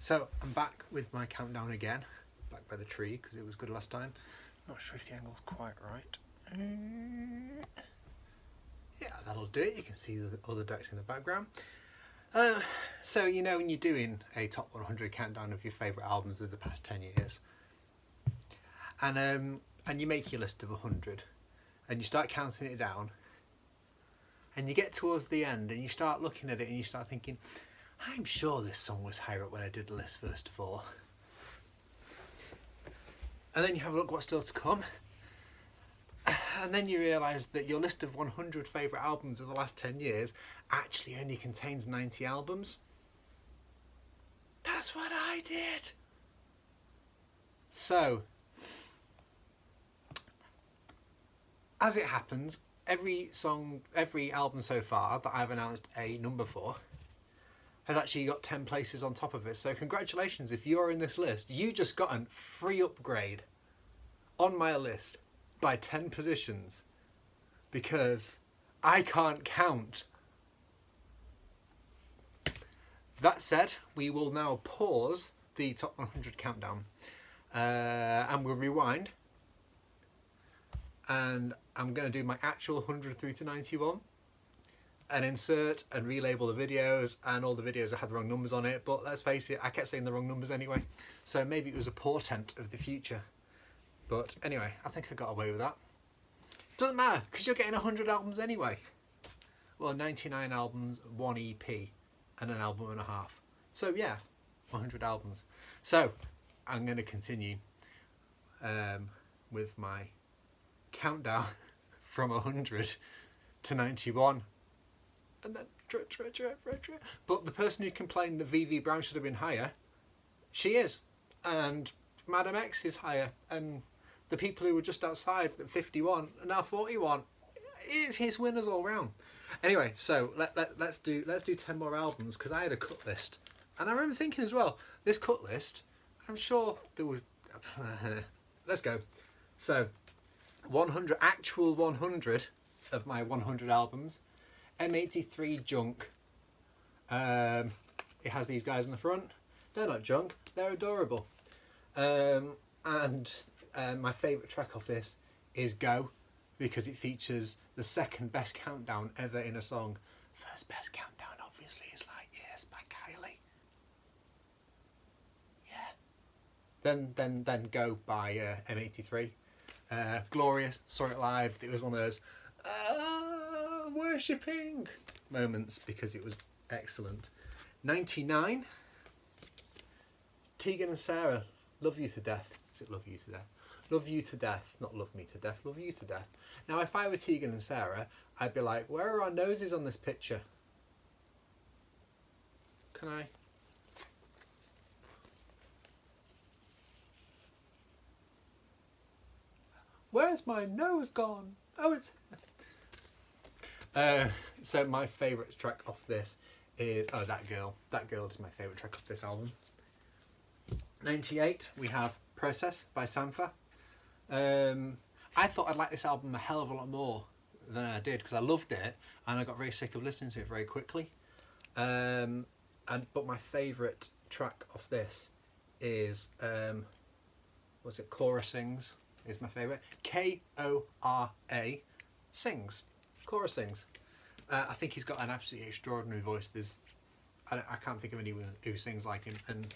So I'm back with my countdown again, back by the tree because it was good last time. Not sure if the angle's quite right. Yeah, that'll do it. You can see the other decks in the background. So you know when you're doing a top 100 countdown of your favourite albums of the past 10 years, and you make your list of 100, and you start counting it down, and you get towards the end, and you start looking at it, and you start thinking, I'm sure this song was higher up when I did the list first of all. And then you have a look what's still to come. And then you realise that your list of 100 favourite albums of the last 10 years actually only contains 90 albums. That's what I did. So, as it happens, every album so far that I've announced a number for has actually got 10 places on top of it. So congratulations, if you're in this list, you just got a free upgrade on my list by 10 positions because I can't count. That said, we will now pause the top 100 countdown and we'll rewind, and I'm going to do my actual 100 through to 91 and insert and relabel the videos, and all the videos that had the wrong numbers on it, but let's face it, I kept saying the wrong numbers anyway, so maybe it was a portent of the future. But anyway, I think I got away with that. Doesn't matter, because you're getting 100 albums anyway. Well, 99 albums, 1 EP, and an album and a half. So yeah, 100 albums. So I'm going to continue with my countdown from 100 to 91. And then, but the person who complained that VV Brown should have been higher, she is, and Madam X is higher, and the people who were just outside at 51 are now 41. It's winners all round. Anyway, so let's do 10 more albums, because I had a cut list, and I remember thinking as well, this cut list, I'm sure there was. Let's go. So 100 actual 100 of my 100 albums. M83 junk. It has these guys in the front. They're not junk, they're adorable. And my favourite track off this is Go, because it features the second best countdown ever in a song. First best countdown obviously is Light Years by Kylie. Yeah. Then Go by M83. Glorious, saw it live. It was one of those worshipping moments because it was excellent. 99. Tegan and Sara, Love You to Death. Is it Love You to Death? Love You to Death, not Love Me to Death. Love You to Death. Now, if I were Tegan and Sara, I'd be like, where are our noses on this picture? Can I? Where's my nose gone? Oh, it's so my favourite track off this is That Girl. That Girl is my favourite track off this album. 98, we have Process by Sampha. I thought I'd like this album a hell of a lot more than I did, because I loved it and I got very sick of listening to it very quickly. But my favourite track off this is what's it? Cora Sings is my favourite. Kora Sings. Cora Sings. I think he's got an absolutely extraordinary voice. I can't think of anyone who sings like him, and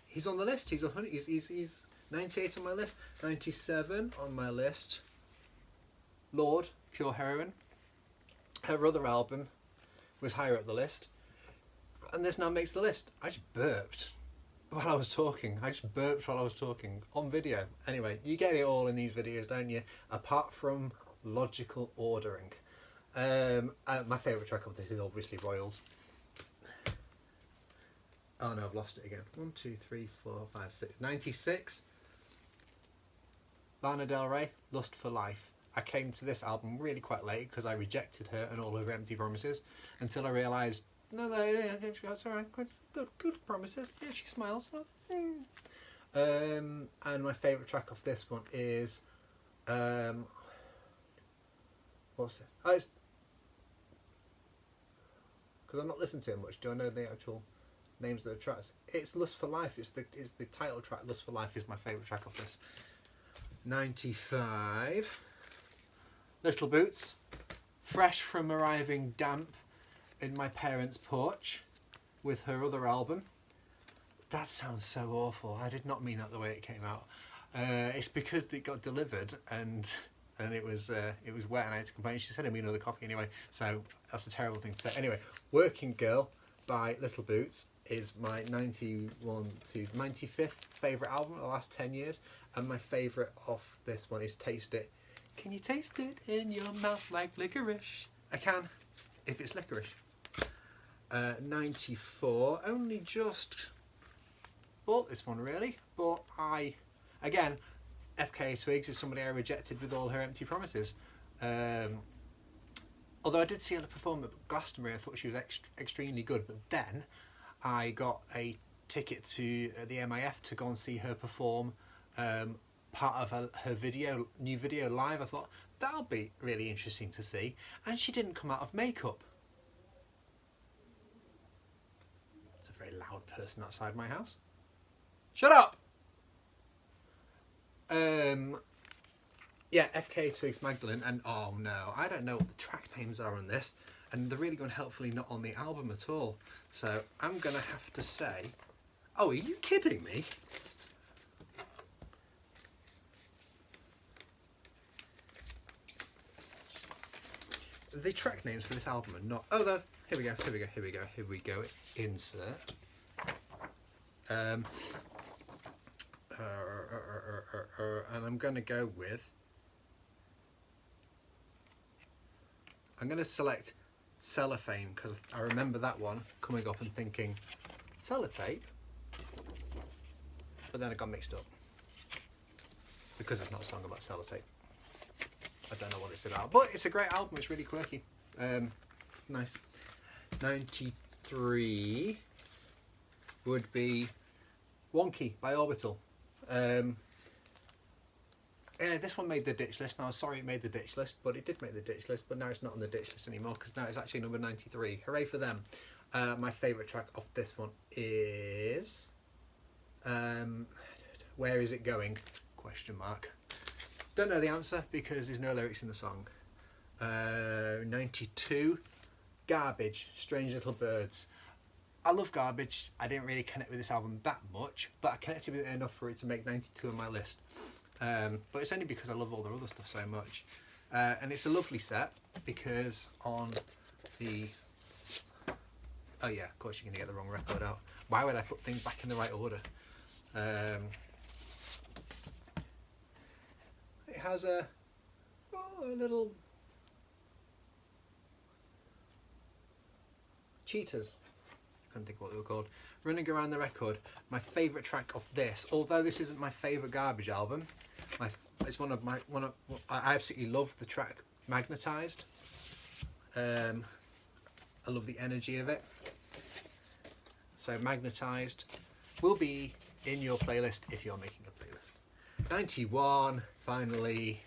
he's on the list. He's 100. He's 98 on my list. 97 on my list. Lorde, Pure Heroine. Her other album was higher up the list, and this now makes the list. I just burped while I was talking. On video. Anyway, you get it all in these videos, don't you? Apart from logical ordering. My favourite track of this is obviously Royals. Oh no, I've lost it again. 1, 2, 3, 4, 5, 6. 96. Lana Del Rey, Lust for Life. I came to this album really quite late because I rejected her and all her empty promises until I realised, no, that's alright, good promises. Yeah, she smiles. And my favourite track off this one is what's it? Oh, it's because I'm not listening to it much. Do I know the actual names of the tracks. It's Lust for Life. It's the title track. Lust for Life is my favourite track of this. 95. Little Boots. Fresh from arriving damp in my parents' porch with her other album. That sounds so awful. I did not mean that the way it came out. It's because it got delivered and it was wet and I had to complain. She said I mean another copy anyway, so that's a terrible thing to say. Anyway, Working Girl by Little Boots is my 91 to 95th favourite album of the last 10 years, and my favourite of this one is Taste It. Can you taste it in your mouth like licorice? I can, if it's licorice. 94, only just bought this one really, but again, FKA Twigs is somebody I rejected with all her empty promises. Although I did see her perform at Glastonbury, I thought she was extremely good, but then I got a ticket to the MIF to go and see her perform part of her new video live. I thought that'll be really interesting to see, and she didn't come out of makeup. It's a very loud person outside my house. Shut up! Yeah, FKA Twigs Magdalene, and oh no, I don't know what the track names are on this, and they're really going helpfully not on the album at all. So I'm gonna have to say, oh, are you kidding me? The track names for this album are not. Oh, here we go. Insert. And I'm gonna go with. I'm going to select Cellophane because I remember that one coming up and thinking Sellotape, but then I got mixed up because it's not a song about sellotape. I don't know what it's about, but it's a great album. It's really quirky. Nice. 93 would be Wonky by Orbital. Yeah, this one made the ditch list. Now, sorry it made the ditch list, but it did make the ditch list, but now it's not on the ditch list anymore because now it's actually number 93. Hooray for them. My favourite track off this one is... Where Is It Going? Question mark. Don't know the answer because there's no lyrics in the song. 92. Garbage, Strange Little Birds. I love Garbage. I didn't really connect with this album that much, but I connected with it enough for it to make 92 on my list. But it's only because I love all their other stuff so much. And it's a lovely set because on the... Oh yeah, of course you're going to get the wrong record out. Why would I put things back in the right order? It has a little... cheetahs. I couldn't think what they were called. Running Around the Record. My favourite track of this, although this isn't my favourite Garbage album, it's I absolutely love the track Magnetised. I love the energy of it. So Magnetised will be in your playlist if you're making a playlist. 91, finally,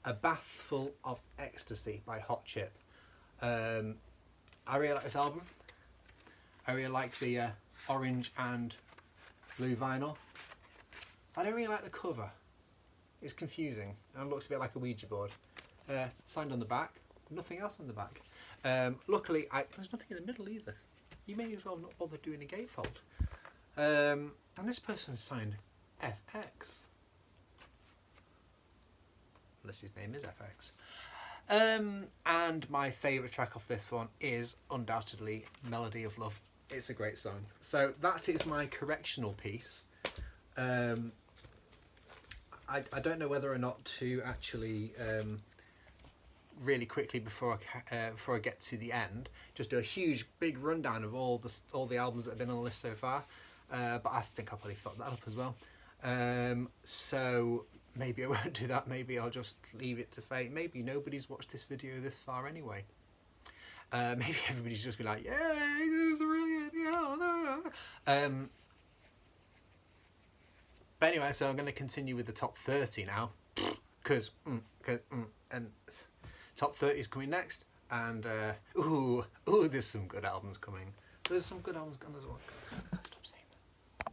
A Bath Full of Ecstasy by Hot Chip. I really like this album. I really like the orange and blue vinyl. I don't really like the cover. It's confusing and looks a bit like a Ouija board. Signed on the back, nothing else on the back. Luckily, there's nothing in the middle either. You may as well not bother doing a gatefold. And this person signed FX. Unless his name is FX. And my favourite track off this one is undoubtedly Melody of Love. It's a great song. So that is my correctional piece. I don't know whether or not to actually really quickly before I get to the end, just do a huge big rundown of all the albums that have been on the list so far. But I think I'll probably fuck that up as well. So maybe I won't do that. Maybe I'll just leave it to fate. Maybe nobody's watched this video this far anyway. Maybe everybody's just be like, yeah, it was brilliant. Yeah. But anyway, so I'm going to continue with the top 30 now, because and top 30 is coming next, and ooh, there's some good albums coming. There's some good albums gone as well. I can't stop